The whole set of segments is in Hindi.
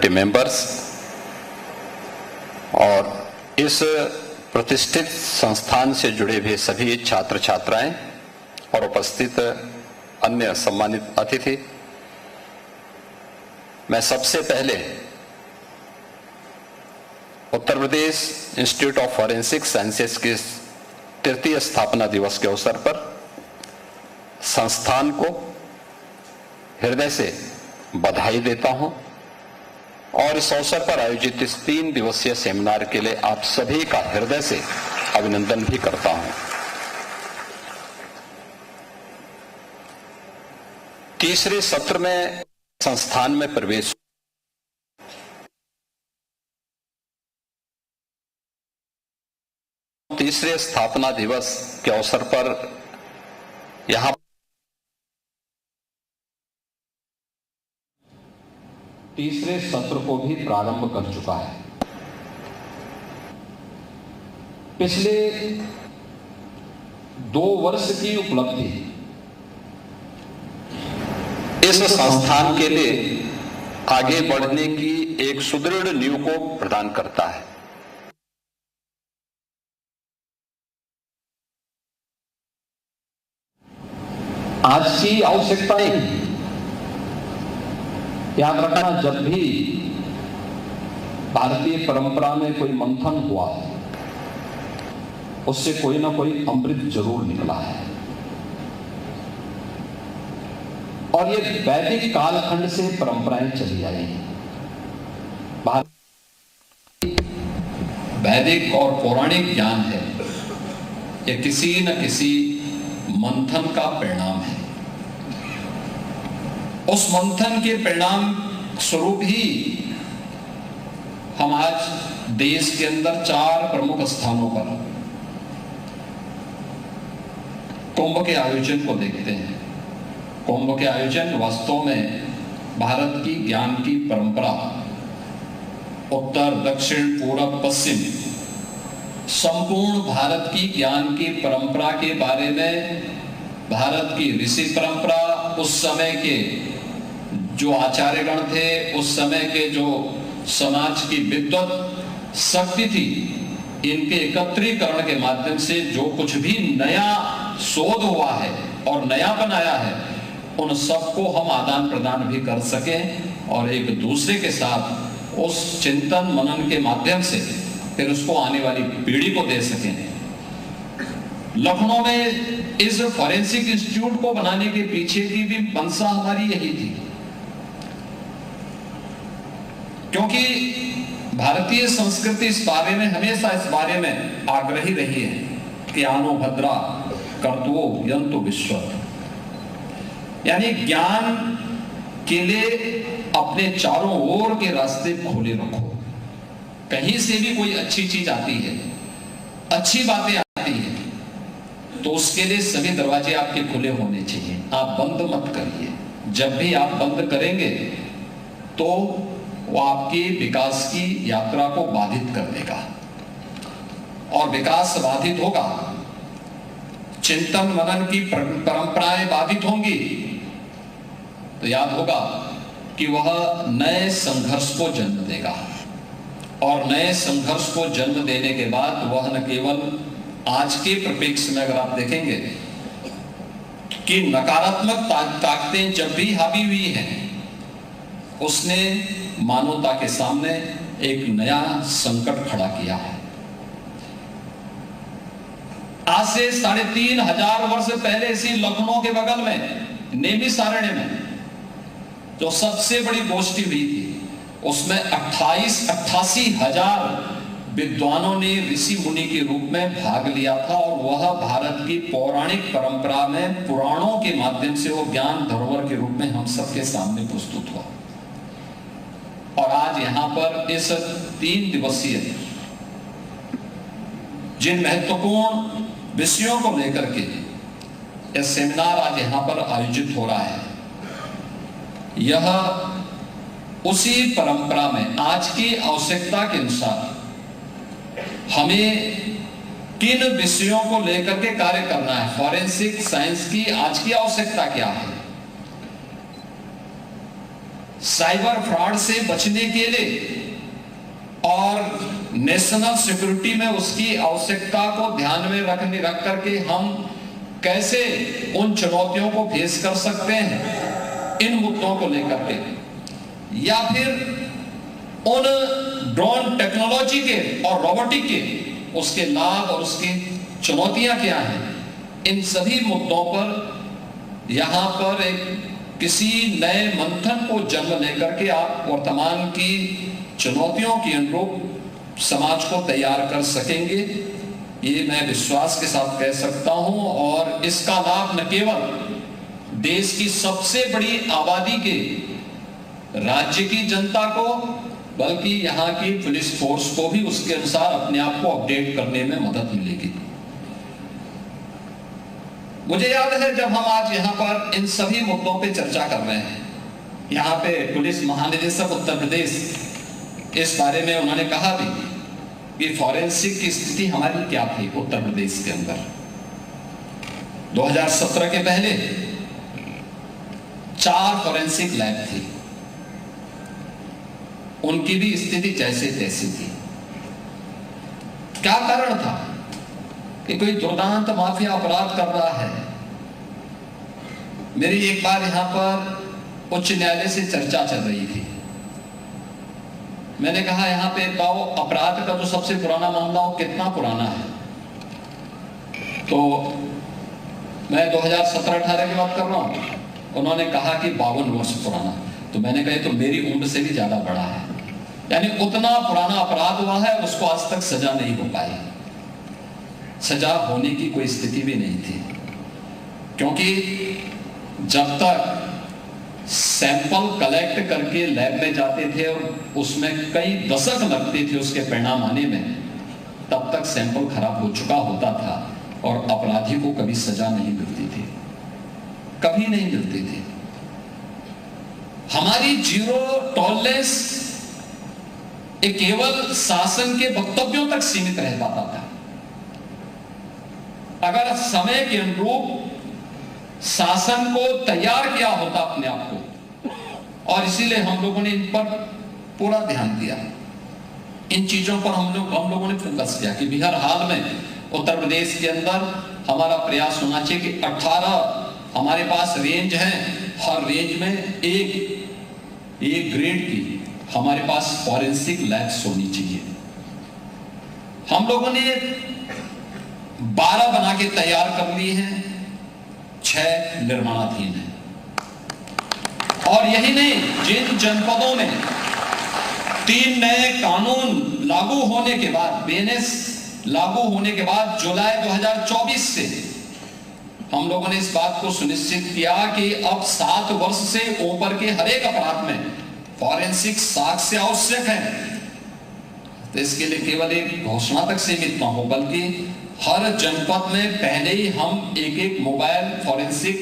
कमेटी मेंबर्स और इस प्रतिष्ठित संस्थान से जुड़े हुए सभी छात्र छात्राएं और उपस्थित अन्य सम्मानित अतिथि, मैं सबसे पहले Uttar Pradesh institute of forensic sciences के तृतीय स्थापना दिवस के अवसर पर संस्थान को हृदय से बधाई देता हूं और इस अवसर पर आयोजित इस 3 दिवसीय सेमिनार के लिए आप सभी का हृदय से अभिनंदन भी करता हूं। तीसरे सत्र में संस्थान में प्रवेश तीसरे स्थापना दिवस के अवसर पर यहां तीसरे सत्र को भी प्रारंभ कर चुका है। पिछले 2 वर्ष की उपलब्धि इस संस्थान के लिए आगे बढ़ने की एक सुदृढ़ नींव को प्रदान करता है। आज की आवश्यकताएं याद रखना, जब भी भारतीय परंपरा में कोई मंथन हुआ है उससे कोई ना कोई अमृत जरूर निकला है और ये वैदिक कालखंड से परंपराएं चली आई हैं। वैदिक और पौराणिक ज्ञान है, ये किसी न किसी मंथन का परिणाम है। उस मंथन के परिणाम स्वरूप ही हम आज देश के अंदर 4 प्रमुख स्थानों पर कुंभ के आयोजन को देखते हैं। कुंभ के आयोजन वास्तव में भारत की ज्ञान की परंपरा, उत्तर दक्षिण पूर्व पश्चिम, संपूर्ण भारत की ज्ञान की परंपरा के बारे में भारत की ऋषि परंपरा, उस समय के जो आचार्यगण थे, उस समय के जो समाज की विद्वत शक्ति थी, इनके एकत्रीकरण के माध्यम से जो कुछ भी नया शोध हुआ है और नया बनाया है, उन सबको हम आदान प्रदान भी कर सकें और एक दूसरे के साथ उस चिंतन मनन के माध्यम से फिर उसको आने वाली पीढ़ी को दे सकें। लखनऊ में इस फॉरेंसिक इंस्टीट्यूट को बनाने के पीछे की भी मंशा हमारी यही थी, क्योंकि भारतीय संस्कृति इस बारे में हमेशा इस बारे में आग्रही रही है कि आनो भद्रा कर्तवो यंतु विश्व, यानी ज्ञान के लिए अपने चारों ओर के रास्ते खोले रखो। कहीं से भी कोई अच्छी चीज आती है, अच्छी बातें आती है, तो उसके लिए सभी दरवाजे आपके खुले होने चाहिए, आप बंद मत करिए। जब भी आप बंद करेंगे तो वो आपकी विकास की यात्रा को बाधित कर देगा और विकास बाधित होगा, चिंतन मनन की परंपराएं बाधित होंगी, तो याद होगा कि वह नए संघर्ष को जन्म देगा और नए संघर्ष को जन्म देने के बाद वह न केवल आज के परिप्रेक्ष्य में अगर आप देखेंगे कि नकारात्मक ताकतें जब भी हावी हुई हैं, उसने मानवता के सामने एक नया संकट खड़ा किया है। आज से 3500 वर्ष पहले इसी लखनऊ के बगल में नेमिसारण्य में जो सबसे बड़ी गोष्ठी हुई थी, उसमें 88 हजार विद्वानों ने ऋषि मुनि के रूप में भाग लिया था और वह भारत की पौराणिक परंपरा में पुराणों के माध्यम से वो ज्ञान धरोहर के रूप में हम सबके सामने प्रस्तुत हुआ। और आज यहां पर इस 3 दिवसीय जिन महत्वपूर्ण विषयों को लेकर के यह सेमिनार आज यहां पर आयोजित हो रहा है, यह उसी परंपरा में आज की आवश्यकता के अनुसार हमें किन विषयों को लेकर के कार्य करना है, फॉरेंसिक साइंस की आज की आवश्यकता क्या है। साइबर फ्रॉड से बचने के लिए और नेशनल सिक्योरिटी में उसकी आवश्यकता को ध्यान में रख करके हम कैसे उन चुनौतियों को फेस कर सकते हैं, इन मुद्दों को लेकर के, या फिर उन ड्रोन टेक्नोलॉजी के और रोबोटिक के उसके लाभ और उसकी चुनौतियां क्या हैं, इन सभी मुद्दों पर यहां पर एक किसी नए मंथन को जन्म लेकर के आप वर्तमान की चुनौतियों के अनुरूप समाज को तैयार कर सकेंगे, ये मैं विश्वास के साथ कह सकता हूं। और इसका लाभ न केवल देश की सबसे बड़ी आबादी के राज्य की जनता को, बल्कि यहां की पुलिस फोर्स को भी उसके अनुसार अपने आप को अपडेट करने में मदद मिलेगी। मुझे याद है जब हम आज यहाँ पर इन सभी मुद्दों पे चर्चा कर रहे हैं, यहाँ पे पुलिस महानिदेशक उत्तर प्रदेश इस बारे में उन्होंने कहा भी कि फॉरेंसिक की स्थिति हमारी क्या थी उत्तर प्रदेश के अंदर। 2017 के पहले 4 फॉरेंसिक लैब थी, उनकी भी स्थिति जैसे तैसी थी। क्या कारण था कि कोई दुर्दांत माफिया अपराध कर रहा है। मेरी एक बार यहां पर उच्च न्यायालय से चर्चा चल रही थी, मैंने कहा यहां पे बताओ अपराध का जो सबसे पुराना मामला हो कितना पुराना है। तो मैं 2017-18 की बात कर रहा हूं, उन्होंने कहा कि 52 वर्ष पुराना। तो मैंने कहा तो मेरी उम्र से भी ज्यादा बड़ा है, यानी उतना पुराना अपराध हुआ है, उसको आज तक सजा नहीं हो पाई, सजा होने की कोई स्थिति भी नहीं थी। क्योंकि जब तक सैंपल कलेक्ट करके लैब में जाते थे और उसमें कई दशक लगते थे उसके परिणाम आने में, तब तक सैंपल खराब हो चुका होता था और अपराधी को कभी सजा नहीं मिलती थी, कभी नहीं मिलती थी। हमारी जीरो टॉलरेंस केवल शासन के वक्तव्यों तक सीमित रह पाता था। अगर समय के अनुरूप शासन को तैयार किया होता अपने आप को, और इसीलिए हम लोगों ने इन पर पूरा ध्यान दिया, इन चीजों पर हम लोगों ने फोकस किया कि हर हाल में उत्तर प्रदेश के अंदर हमारा प्रयास होना चाहिए कि 18 हमारे पास रेंज हैं, हर रेंज में एक ग्रेड की हमारे पास फॉरेंसिक लैब्स होनी चाहिए। हम लोगों ने 12 बना के तैयार कर ली हैं, 6 निर्माणाधीन हैं। और यही नहीं, जिन जनपदों में 3 नए कानून लागू होने के बाद, बीएनएस लागू होने के बाद जुलाई 2024 से हम लोगों ने इस बात को सुनिश्चित किया कि अब 7 वर्ष से ऊपर के हर एक अपराध में फॉरेंसिक साक्ष्य आवश्यक है। तो इसके लिए केवल एक घोषणा तक सीमित न हो, बल्कि हर जनपद में पहले ही हम एक मोबाइल फॉरेंसिक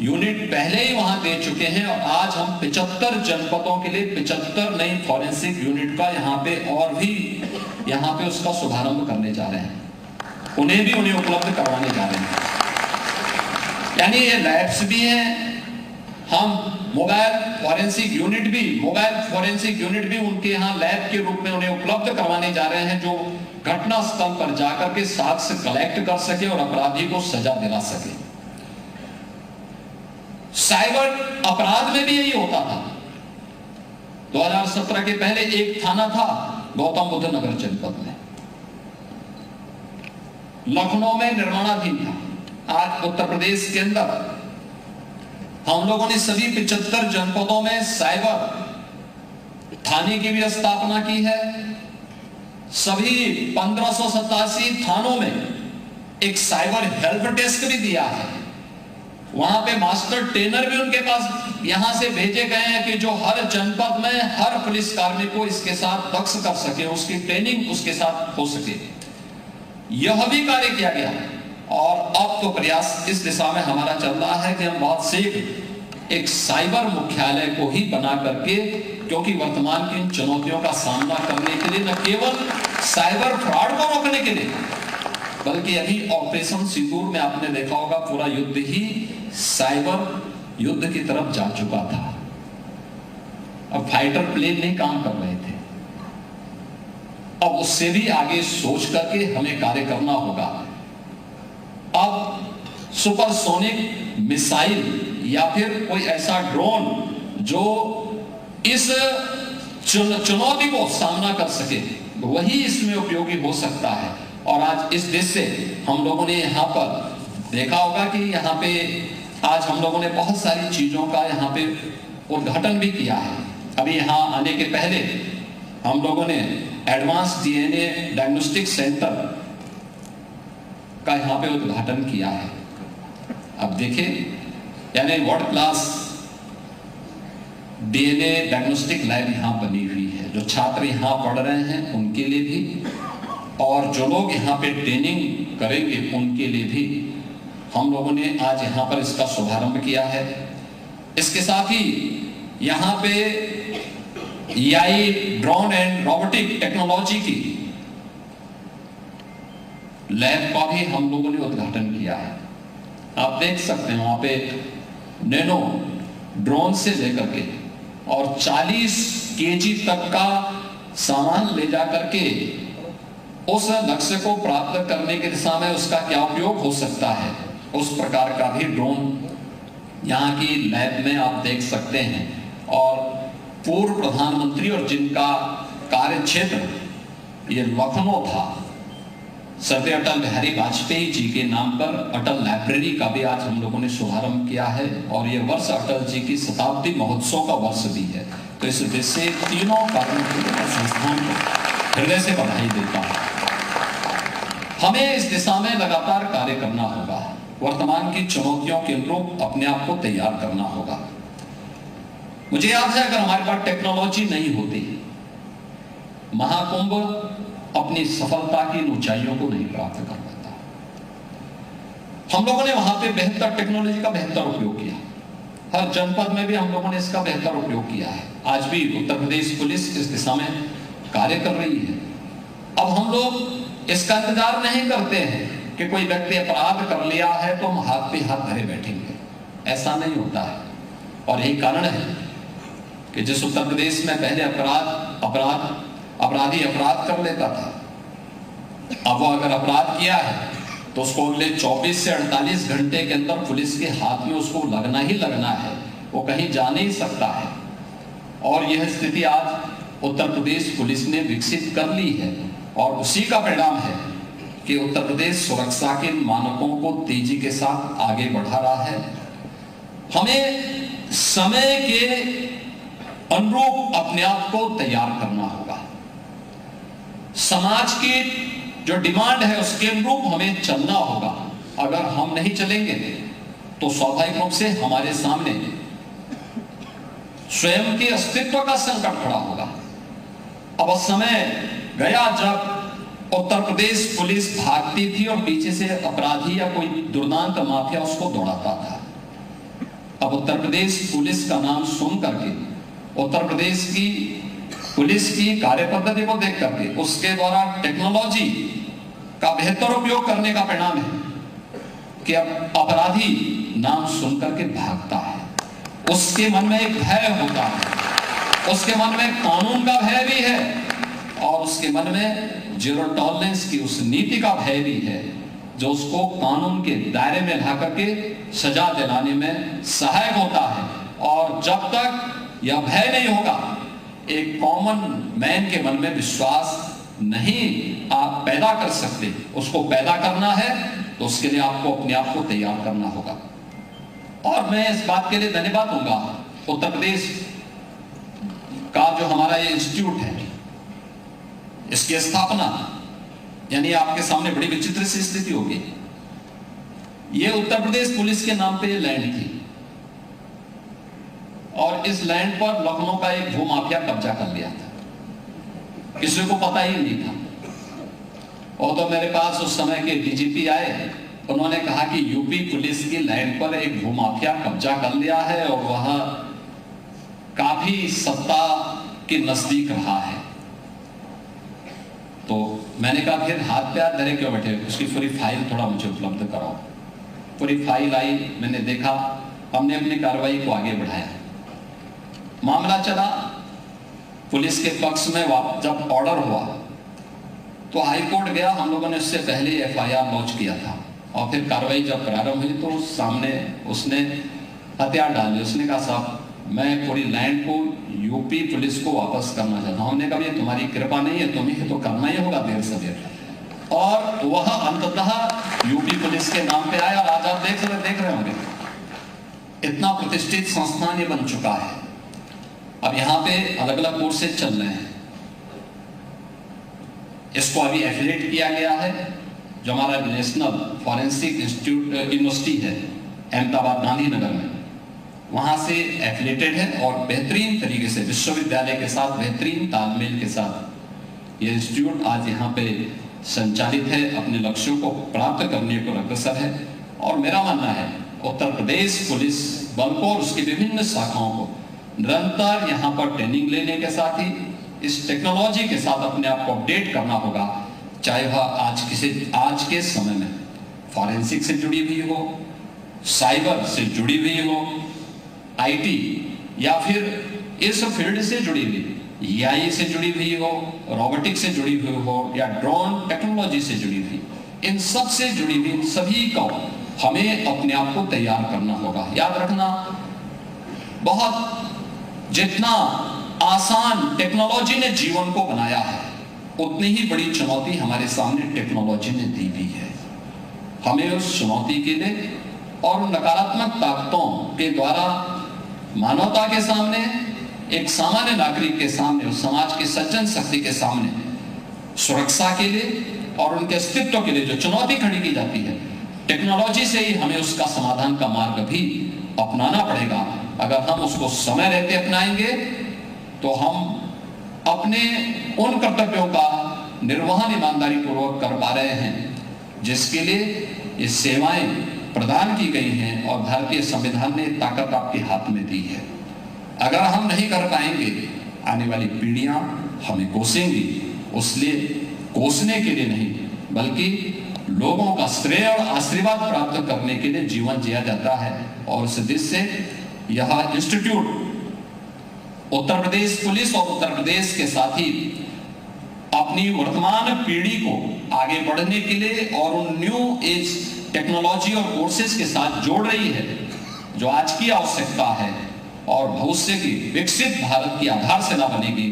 यूनिट पहले ही वहां दे चुके हैं, और आज हम 75 जनपदों के लिए 75 नई फॉरेंसिक यूनिट का यहाँ पे उसका शुभारंभ करने जा रहे हैं, उन्हें उपलब्ध करवाने जा रहे हैं। यानी ये लैब्स भी हैं, हम मोबाइल फॉरेंसिक यूनिट भी उनके यहाँ लैब के रूप में उन्हें उपलब्ध करवाने जा रहे हैं, जो घटना स्थल पर जाकर के साक्ष्य कलेक्ट कर सके और अपराधी को सजा दिला सके। साइबर अपराध में भी यही होता था। 2017 के पहले एक थाना था गौतम बुद्ध नगर जनपद में, लखनऊ में निर्माणाधीन था। आज उत्तर प्रदेश के अंदर हम लोगों ने सभी 75 जनपदों में साइबर थाने की भी स्थापना की है। सभी 1587 थानों में एक साइबर हेल्प डेस्क भी दिया है। वहां पे मास्टर ट्रेनर भी उनके पास यहां से भेजे गए हैं कि जो हर जनपद में हर पुलिस कार्मिक को इसके साथ दक्ष कर सके, उसकी ट्रेनिंग उसके साथ हो सके। यह भी कार्य किया गया, और अब तो प्रयास इस दिशा में हमारा चल रहा है कि हम बहुत शीघ्र एक साइबर मुख्यालय को ही बना करके, क्योंकि वर्तमान की इन चुनौतियों का सामना करने के लिए, न केवल साइबर फ्रॉड को रोकने के लिए, बल्कि अभी ऑपरेशन सिंदूर में आपने देखा होगा पूरा युद्ध ही साइबर युद्ध की तरफ जा चुका था। अब फाइटर प्लेन नहीं काम कर रहे थे, अब उससे भी आगे सोच करके हमें कार्य करना होगा। अब सुपरसोनिक मिसाइल या फिर कोई ऐसा ड्रोन जो इस चुनौती को सामना कर सके, वही इसमें उपयोगी हो सकता है। और आज इस देश से हम लोगों ने यहाँ पर देखा होगा कि यहाँ पे आज हम लोगों ने बहुत सारी चीजों का यहाँ पे उद्घाटन भी किया है। अभी यहाँ आने के पहले हम लोगों ने एडवांस डीएनए डायग्नोस्टिक सेंटर का यहाँ पे उद्घाटन किया है। अब देखिए, यानी world class DNA diagnostic lab यहाँ बनी हुई है। जो छात्र यहाँ पढ़ रहे हैं उनके लिए भी, और जो लोग यहाँ पे ट्रेनिंग करेंगे उनके लिए भी हम लोगों ने आज यहाँ पर इसका शुभारंभ किया है। इसके साथ ही यहाँ पे AI, drone and robotic technology की लैब का भी हम लोगों ने उद्घाटन किया है। आप देख सकते हैं वहां पे नैनो ड्रोन से लेकर के और 40 केजी तक का सामान ले जा करके उस लक्ष्य को प्राप्त करने की दिशा में उसका क्या उपयोग हो सकता है, उस प्रकार का भी ड्रोन यहाँ की लैब में आप देख सकते हैं। और पूर्व प्रधानमंत्री और जिनका कार्य क्षेत्र ये लखनऊ था, श्रद्धेय अटल बिहारी वाजपेयी जी के नाम पर अटल लाइब्रेरी का भी आज हम लोगों ने शुभारंभ किया है। और ये वर्ष अटल जी की शताब्दी महोत्सव का वर्ष भी है। तो इस उद्देश्य से तीनों कार्यों संस्थान को हृदय से बधाई देता हूं। हमें इस दिशा में लगातार कार्य करना होगा। वर्तमान की चुनौतियों के अनुरूप अपने आप को तैयार करना होगा। मुझे याद है, अगर हमारे पास टेक्नोलॉजी नहीं होती, महाकुंभ अपनी सफलता की ऊंचाइयों को नहीं प्राप्त कर पाता। हम लोगों ने वहां पे बेहतर टेक्नोलॉजी का बेहतर उपयोग किया। हर जनपद में भी हम लोगों ने इसका बेहतर उपयोग किया है। आज भी उत्तर प्रदेश पुलिस इस दिशा में कार्य कर रही है। अब हम लोग इसका इंतजार नहीं करते हैं कि कोई व्यक्ति अपराध कर लिया है तो हम हाथ पे हाथ धरे बैठेंगे। ऐसा नहीं होता है। और यही कारण है कि जिस उत्तर प्रदेश में पहले अपराधी अपराध कर लेता था, अब वो अगर अपराध किया है तो उसको अगले 24 से 48 घंटे के अंदर पुलिस के हाथ में उसको लगना ही लगना है, वो कहीं जा नहीं सकता है। और यह स्थिति आज उत्तर प्रदेश पुलिस ने विकसित कर ली है और उसी का परिणाम है कि उत्तर प्रदेश सुरक्षा के मानकों को तेजी के साथ आगे बढ़ा रहा है। हमें समय के अनुरूप अपने आप को तैयार करना होगा। समाज की जो डिमांड है उसके अनुरूप हमें चलना होगा। अगर हम नहीं चलेंगे तो स्वाभाविक रूप से हमारे सामने स्वयं के अस्तित्व का संकट खड़ा होगा। अब समय गया जब उत्तर प्रदेश पुलिस भागती थी और पीछे से अपराधी या कोई दुर्दांत माफिया उसको दौड़ाता था। अब उत्तर प्रदेश पुलिस का नाम सुन करके, उत्तर प्रदेश की पुलिस की कार्य पद्धति को देख करके, उसके द्वारा टेक्नोलॉजी का बेहतर उपयोग करने का परिणाम है कि अब अपराधी नाम सुन करके भागता है। उसके मन में एक भय होता है, उसके मन में कानून का भय भी है और उसके मन में जीरो टॉलरेंस की उस नीति का भय भी है जो उसको कानून के दायरे में ला करके सजा दिलाने में सहायक होता है। और जब तक यह भय नहीं होगा, एक कॉमन मैन के मन में विश्वास नहीं आप पैदा कर सकते। उसको पैदा करना है तो उसके लिए आपको अपने आप को तैयार करना होगा। और मैं इस बात के लिए धन्यवाद दूंगा उत्तर प्रदेश का जो हमारा ये इंस्टीट्यूट है, इसकी स्थापना, यानी आपके सामने बड़ी विचित्र सी स्थिति होगी। ये उत्तर प्रदेश पुलिस के नाम पे ये लैंड थी और इस लैंड पर लखनऊ का एक भूमाफिया कब्जा कर लिया था। किसी को पता ही नहीं था। और तो मेरे पास उस समय के डीजीपी आए, उन्होंने कहा कि यूपी पुलिस की लैंड पर एक भूमाफिया कब्जा कर लिया है और वह काफी सत्ता के नजदीक रहा है। तो मैंने कहा फिर हाथ पे हाथ धरे क्यों बैठे, उसकी पूरी फाइल थोड़ा मुझे उपलब्ध कराओ। पूरी फाइल आई, मैंने देखा, हमने अपनी कार्रवाई को आगे बढ़ाया। मामला चला पुलिस के पक्ष में जब ऑर्डर हुआ तो हाईकोर्ट गया, हम लोगों ने उससे पहले एफआईआर लॉन्च किया था और फिर कार्रवाई जब प्रारंभ हुई तो सामने उसने हथियार डाले। उसने कहा साहब मैं पूरी लैंड को यूपी पुलिस को वापस करना चाहता हूं। हमने कहा ये तुम्हारी कृपा नहीं है, तुम्हें तो करना ही होगा देर सवेर। और वह अंततः यूपी पुलिस के नाम पे आया और आज आप देख रहे होंगे इतना प्रतिष्ठित संस्थान ये बन चुका है। अब यहाँ पे अलग अलग कोर्सेज चल रहे हैं। इसको अभी एफिलिएट किया गया है, जो हमारा नेशनल फॉरेंसिक इंस्टीट्यूट यूनिवर्सिटी है अहमदाबाद गांधीनगर में, वहां से एफिलिएटेड है और बेहतरीन तरीके से विश्वविद्यालय के साथ बेहतरीन तालमेल के साथ ये इंस्टीट्यूट आज यहाँ पे संचालित है, अपने लक्ष्यों को प्राप्त करने को अग्रसर है। और मेरा मानना है उत्तर प्रदेश पुलिस बल को और उसकी विभिन्न शाखाओं को निरंतर यहाँ पर ट्रेनिंग लेने के साथ ही इस टेक्नोलॉजी के साथ अपने आप को अपडेट करना होगा, चाहे वह आज के समय में फॉरेंसिक से जुड़ी हुई हो, साइबर से जुड़ी हुई हो, आईटी या फिर इस फील्ड से जुड़ी हुई, एआई से जुड़ी हुई हो, रोबोटिक्स से जुड़ी हुई हो या ड्रोन टेक्नोलॉजी से जुड़ी हुई, इन सब से जुड़ी हुई सभी को हमें अपने आप को तैयार करना होगा। याद रखना, बहुत जितना आसान टेक्नोलॉजी ने जीवन को बनाया है उतनी ही बड़ी चुनौती हमारे सामने टेक्नोलॉजी ने दी भी है। हमें उस चुनौती के लिए और उन नकारात्मक ताकतों के द्वारा मानवता के सामने, एक सामान्य नागरिक के सामने, उस समाज की सज्जन शक्ति के सामने सुरक्षा के लिए और उनके अस्तित्व के लिए जो चुनौती खड़ी की जाती है, टेक्नोलॉजी से ही हमें उसका समाधान का मार्ग भी अपनाना पड़ेगा। अगर हम उसको समय रहते अपनाएंगे तो हम अपने उन कर्तव्यों का निर्वहन ईमानदारी पूर्वक कर पा रहे हैं जिसके लिए ये सेवाएं प्रदान की गई हैं और भारतीय संविधान ने ताकत आपके हाथ में दी है। अगर हम नहीं कर पाएंगे, आने वाली पीढ़ियां हमें कोसेंगी। इसलिए कोसने के लिए नहीं बल्कि लोगों का श्रेय और आशीर्वाद प्राप्त करने के लिए जीवन जिया जाता है। और उस उद्देश्य से यह इंस्टीट्यूट उत्तर प्रदेश पुलिस और उत्तर प्रदेश के साथ ही अपनी वर्तमान पीढ़ी को आगे बढ़ने के लिए और उन न्यू एज टेक्नोलॉजी और कोर्सेज के साथ जोड़ रही है, जो आज की आवश्यकता है और भविष्य की विकसित भारत की आधारशिला बनेगी।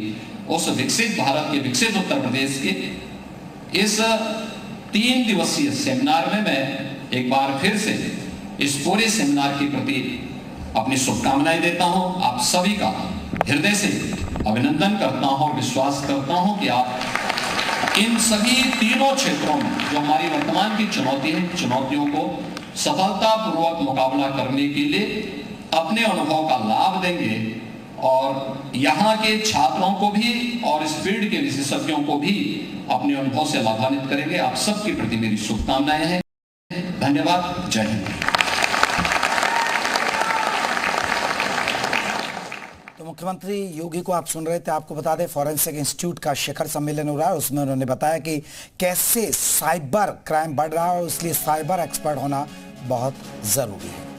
उस विकसित भारत के, विकसित उत्तर प्रदेश के इस 3 दिवसीय सेमिनार में मैं एक बार फिर से इस पूरे सेमिनार के प्रति अपनी शुभकामनाएं देता हूं। आप सभी का हृदय से अभिनंदन करता हूं और विश्वास करता हूं कि आप इन सभी तीनों क्षेत्रों में जो हमारी वर्तमान की चुनौती है, चुनौतियों को सफलतापूर्वक मुकाबला करने के लिए अपने अनुभव का लाभ देंगे और यहाँ के छात्रों को भी और इस फील्ड के विशेषज्ञों को भी अपने अनुभव से लाभान्वित करेंगे। आप सबके प्रति मेरी शुभकामनाएं हैं। धन्यवाद। जय हिंद। तो मुख्यमंत्री योगी को आप सुन रहे थे। आपको बता दें फॉरेंसिक इंस्टीट्यूट का शिखर सम्मेलन हो रहा है, उसमें उन्होंने बताया कि कैसे साइबर क्राइम बढ़ रहा है और इसलिए साइबर एक्सपर्ट होना बहुत जरूरी है।